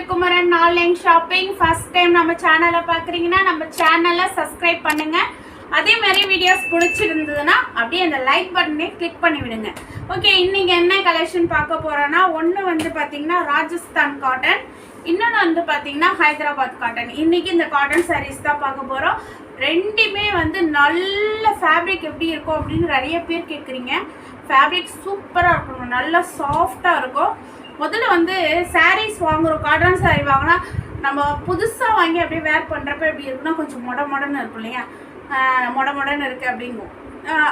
Kumaran online shopping. First time நம்ம சேனலை பார்க்குறீங்கன்னா நம்ம சேனலை சப்ஸ்கிரைப் பண்ணுங்க. அதே மாதிரி வீடியோஸ் பிடிச்சிருந்ததுன்னா அப்படியே அந்த லைக் பட்டனை கிளிக் பண்ணி விடுங்க. ஓகே, இன்னைக்கு என்ன கலெக்ஷன் பார்க்க போறோம்னா, ஒன்று வந்து பார்த்தீங்கன்னா ராஜஸ்தான் காட்டன், இன்னொன்று வந்து பார்த்தீங்கன்னா ஹைதராபாத் காட்டன். இன்னைக்கு இந்த காட்டன் சாரீஸ் தான் பார்க்க போகிறோம். ரெண்டுமே வந்து நல்ல ஃபேப்ரிக் எப்படி இருக்கும் அப்படின்னு நிறைய பேர் கேட்குறீங்க. ஃபேப்ரிக் சூப்பராக இருக்கணும், நல்லா சாஃப்டாக இருக்கும். முதல்ல வந்து சாரீஸ் வாங்குகிறோம், காட்டன் சாரீ வாங்கினா நம்ம புதுசாக வாங்கி அப்படியே வேர் பண்ணுறப்ப எப்படி இருக்குன்னா கொஞ்சம் மொடன்னு இருக்கும் இல்லையா, மொடன்னு இருக்குது அப்படிங்கும்.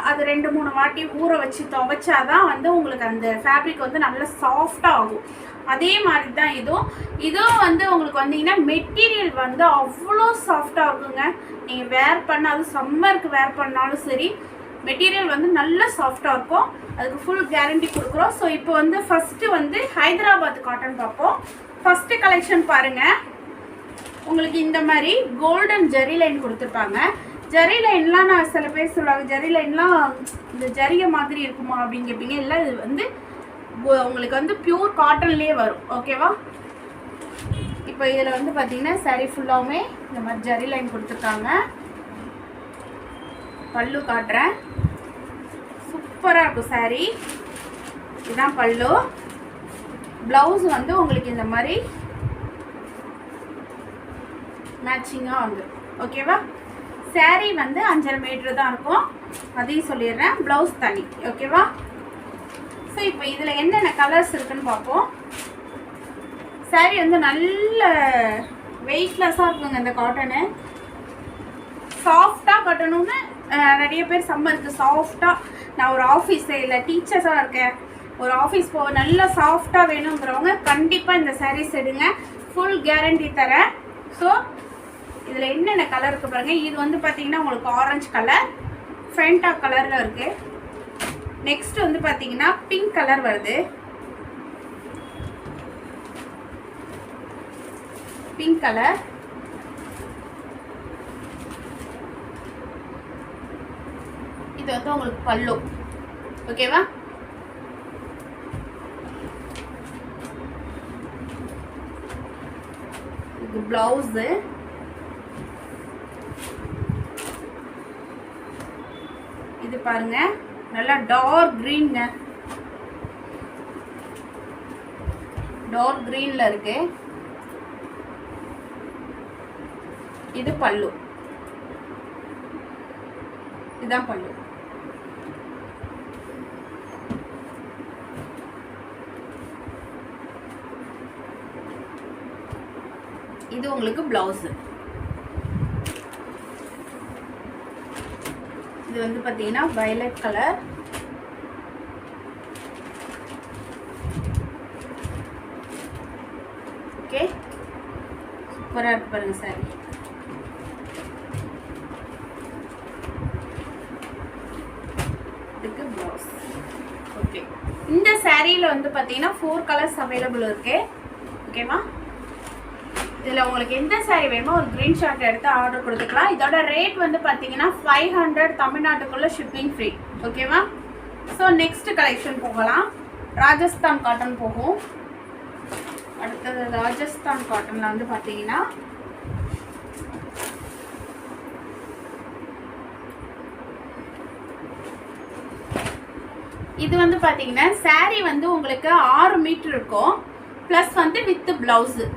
அது 2-3 வாட்டி ஊற வச்சு துவைச்சாதான் வந்து உங்களுக்கு அந்த ஃபேப்ரிக் வந்து நல்லா சாஃப்டாக ஆகும். அதே மாதிரி தான் இதுவும் வந்து உங்களுக்கு வந்தீங்கன்னா மெட்டீரியல் வந்து அவ்வளோ சாஃப்டாக இருக்குங்க. நீங்கள் வேர் பண்ண, அது சம்மருக்கு வேர் பண்ணாலும் சரி, மெட்டீரியல் வந்து நல்ல சாஃப்டாக இருக்கும். அதுக்கு ஃபுல் கேரண்டி கொடுக்குறோம். ஸோ இப்போ வந்து ஃபஸ்ட்டு வந்து ஹைதராபாத் காட்டன் பார்ப்போம். ஃபஸ்ட்டு கலெக்ஷன் பாருங்கள். உங்களுக்கு இந்த மாதிரி கோல்டன் ஜெரி லைன் கொடுத்துருப்பாங்க. ஜெரி லைன்லாம் நான் சில பேர் சொல்லுவாங்க, ஜெரி லைன்லாம் இந்த ஜரிகை மாதிரி இருக்குமா அப்படின்னு கேட்பீங்க. இல்லை, இது வந்து உங்களுக்கு வந்து பியூர் காட்டன்லேயே வரும். ஓகேவா? இப்போ இதில் வந்து பார்த்தீங்கன்னா சாரீ ஃபுல்லாகவுமே இந்த மாதிரி ஜெரி லைன் கொடுத்துருக்காங்க. பல்லு காட்டுறேன், சூப்பராக இருக்கும் சாரீ. இதுதான் பல்லு. ப்ளவுஸ் வந்து உங்களுக்கு இந்த மாதிரி மேட்சிங்காக வந்துடும். ஓகேவா? சாரீ வந்து 5.5 மீட்டர் தான் இருக்கும், அதையும் சொல்லிடுறேன். ப்ளவுஸ் தனி. ஓகேவா? ஸோ இப்போ இதில் என்னென்ன கலர்ஸ் இருக்குன்னு பார்ப்போம். சாரீ வந்து நல்ல வெயிட்லெஸ்ஸாக இருக்குங்க. இந்த காட்டனு சாஃப்டாக கட்டணும்னு நிறைய பேர் சம்மருக்கு சாஃப்டாக, நான் ஒரு ஆஃபீஸு இல்லை டீச்சர்ஸாக இருக்கேன், ஒரு ஆஃபீஸ் போக நல்லா சாஃப்டாக வேணுங்கிறவங்க கண்டிப்பாக இந்த சாரீஸ் எடுங்க. ஃபுல் கேரண்டி தரேன். ஸோ இதில் என்னென்ன கலர் இருக்குது பாருங்கள். இது வந்து பார்த்தீங்கன்னா உங்களுக்கு ஆரஞ்சு கலர், ஃபென்டா கலரில் இருக்குது. நெக்ஸ்ட் வந்து பார்த்தீங்கன்னா பிங்க் கலர் வருது. Pink colour. இது வந்து உங்களுக்கு பல்லு. ஓகேவா? இது பிளவுஸு. இது பாருங்க, நல்லா டார்க் கிரீன்ங்க, டார்க் கிரீன்ல இருக்கு. இது பல்லு. இதுதான் பல்லு. இது உங்களுக்கு பிளவுஸ். இது வந்து பார்த்தீங்கன்னா வயலட் கலர். ஓகே, சூப்பராக இருக்கு பாருங்க சாரி. இதுக்கு ப்ளவுஸ். ஓகே, இந்த சாரியில் வந்து பார்த்தீங்கன்னா 4 கலர்ஸ் அவைலபிள் இருக்கு. ஓகேவா? இதில் உங்களுக்கு எந்த சாரீ வேணுமோ ஒரு ஸ்க்ரீன்ஷாட் எடுத்து ஆர்டர் கொடுத்துக்கலாம். இதோட ரேட் வந்து பார்த்தீங்கன்னா 500, தமிழ்நாட்டுக்குள்ளே ஷிப்பிங் ஃப்ரீ. ஓகேவா? ஸோ நெக்ஸ்ட் கலெக்ஷன் போகலாம். ராஜஸ்தான் காட்டன் போகும். அடுத்தது ராஜஸ்தான் காட்டனில் வந்து பார்த்தீங்கன்னா இது வந்து பார்த்தீங்கன்னா சாரீ வந்து உங்களுக்கு 6 மீட்டர் இருக்கும், ப்ளஸ் வந்து வித் ப்ளவுஸு.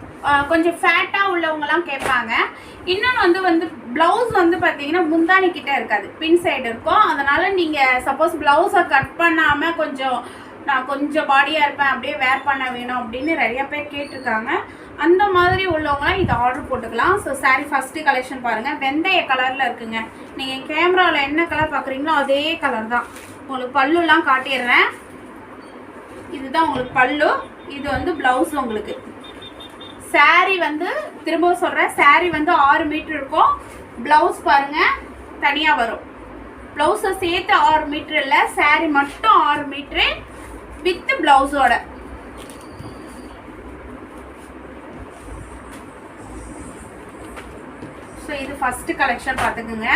கொஞ்சம் ஃபேட்டாக உள்ளவங்கலாம் கேட்பாங்க. இன்னொன்று வந்து ப்ளவுஸ் வந்து பார்த்தீங்கன்னா முந்தானி கிட்ட இருக்காது, பின் சைடு இருக்கும். அதனால் நீங்கள் சப்போஸ் ப்ளவுஸை கட் பண்ணாமல் நான் கொஞ்சம் பாடியாக இருப்பேன், அப்படியே வேர் பண்ண வேணும் அப்படின்னு நிறைய பேர் கேட்டிருக்காங்க. அந்த மாதிரி உள்ளவங்களாம் இதை ஆர்டர் போட்டுக்கலாம். ஸோ சாரீ ஃபஸ்ட்டு கலெக்ஷன் பாருங்கள், வெந்தய கலரில் இருக்குங்க. நீங்கள் கேமராவில் என்ன கலர் பார்க்குறீங்களோ அதே கலர் தான். உங்களுக்கு பல்லுலாம் காட்டிடுறேன். இதுதான் உங்களுக்கு பல்லு. இது வந்து ப்ளவுஸ். உங்களுக்கு சாரீ வந்து திரும்ப சொல்கிறேன், சாரீ வந்து 6 மீட்டர் இருக்கும். ப்ளவுஸ் பாருங்கள் தனியாக வரும். ப்ளவுஸை சேர்த்து 6 மீட்டர் இல்லை, சாரீ மட்டும் 6 மீட்ரு வித் ப்ளவுஸோட. ஸோ இது ஃபஸ்ட்டு கலெக்ஷன் பார்த்துக்குங்க.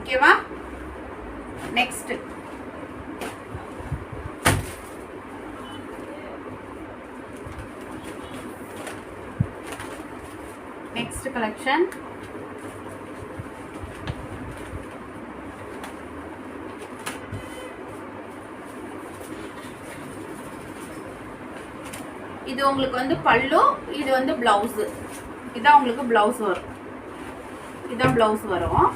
ஓகேவா? நெக்ஸ்ட்டு நெக்ஸ்ட் கலெக்ஷன் இது உங்களுக்கு வந்து பல்லு, இது வந்து பிளவுஸ். இதான் உங்களுக்கு பிளவுஸ் வரும். இதான் பிளவுஸ் வரும்.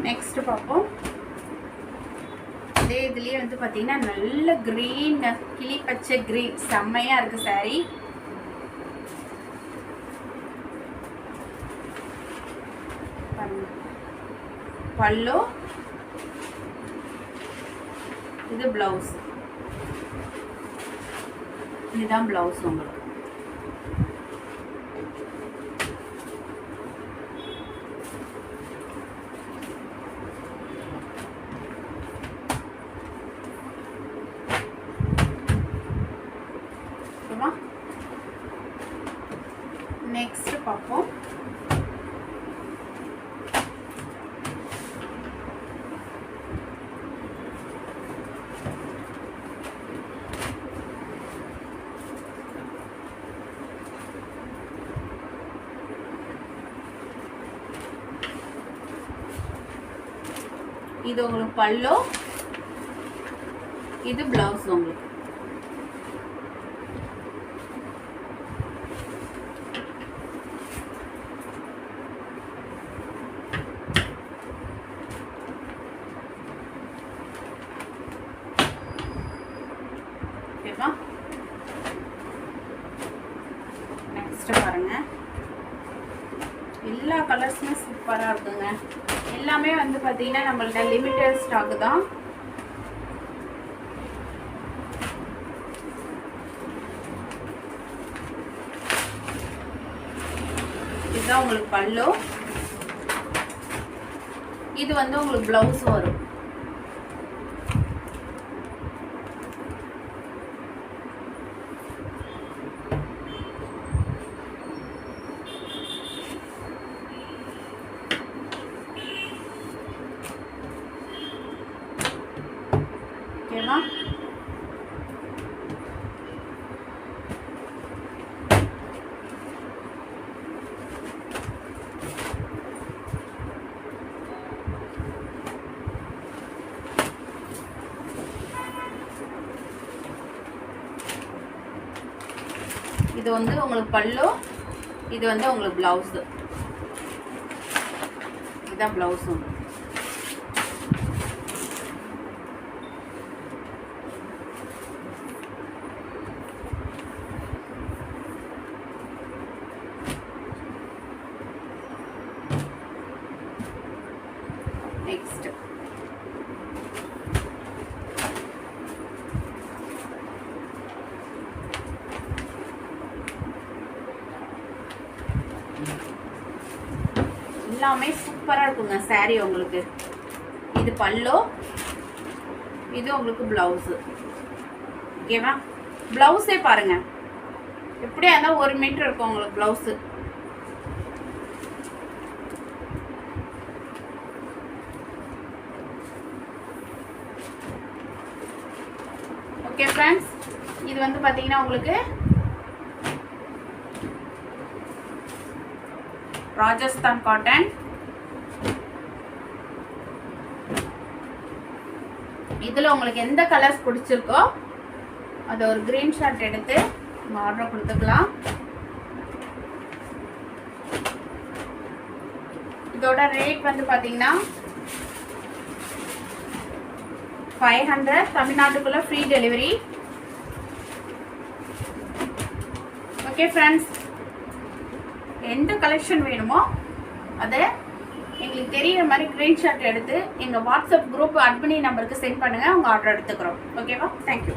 நெக்ஸ்ட் பார்ப்போம். இதே இதுலயே வந்து பாத்தீங்கன்னா நல்ல கிரீன், கிளி பச்சை கிரீன், செம்மையா இருக்கு சாரி. பல்லு, இது பிளவுஸ். இதுதான் பிளவுஸ் உங்களுக்கு. நெக்ஸ்ட் பார்ப்போம். இது உங்களுக்கு பல்லு, இது பிளவுஸ் உங்களுக்கு. நெக்ஸ்ட் பாருங்க. எல்லா கலர்ஸுமே சூப்பரா இருக்குங்க. எல்லாமே வந்து பாத்தீங்கன்னா நம்மள்ட்ட லிமிட்டட் ஸ்டாக் தான். இதுதான் உங்களுக்கு பல்லு, இது வந்து உங்களுக்கு பிளவுஸ் வரும். ஓகேவா? இது வந்து உங்களுக்கு பல்லு, இது வந்து உங்களுக்கு பிளவுஸ். இதுதான் பிளவுஸ். நெக்ஸ்ட் எல்லாமே சூப்பரா இருக்குங்க சாரி உங்களுக்கு. இது பல்லு, இது உங்களுக்கு பிளவுஸ். ஓகேவா? பிளவுஸே பாருங்க எப்படியா இருந்தா 1 மீட்டர் இருக்கும் உங்களுக்கு பிளவுஸ். ஓகே ஃப்ரெண்ட்ஸ், இது வந்து பாத்தீங்கன்னா உங்களுக்கு ராஜஸ்தான் காட்டன். இதுல உங்களுக்கு எந்த கலர்ஸ் பிடிச்சிருக்கோ அதை ஒரு கிரீன் ஷாட் எடுத்து ஆர்டர் கொடுத்துக்கலாம். இதோட ரேட் வந்து பாத்தீங்கன்னா 500, தமிழ்நாட்டுக்குள்ள ஃப்ரீ டெலிவரி. ஓகே ஃப்ரெண்ட்ஸ், எந்த கலெக்ஷன் வேணுமோ அதை எங்களுக்கு தெரியுற மாதிரி ஸ்க்ரீன்ஷாட் எடுத்து எங்கள் வாட்ஸ்அப் குரூப் அட்மின் நம்பருக்கு சென்ட் பண்ணுங்கள். உங்கள் ஆர்டர் எடுத்துக்கிறோம். ஓகேவா? தேங்க்யூ.